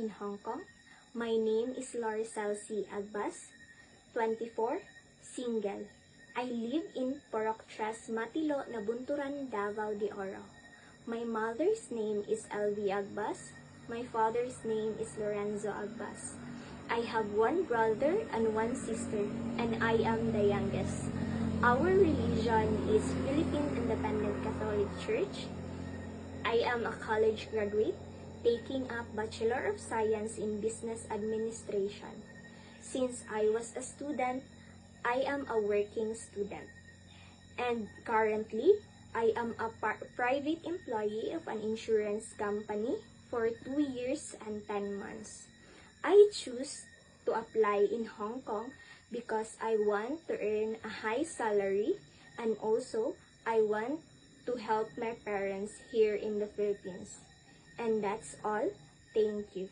in Hong Kong. My name is Loricel C. Agbas, 24, single. I live in Porok Tres, Matilo, Nabunturan, Davao de Oro. My mother's name is LV Agbas. My father's name is Lorenzo Agbas. I have one brother and one sister, and I am the youngest. Our religion is Philippine Independent Catholic Church. I am a college graduate, taking up Bachelor of Science in Business Administration. Since I was a student, I am a working student. And currently, I am a private employee of an insurance company for 2 years and 10 months. I choose to apply in Hong Kong because I want to earn a high salary, and also I want to help my parents here in the Philippines. And that's all. Thank you.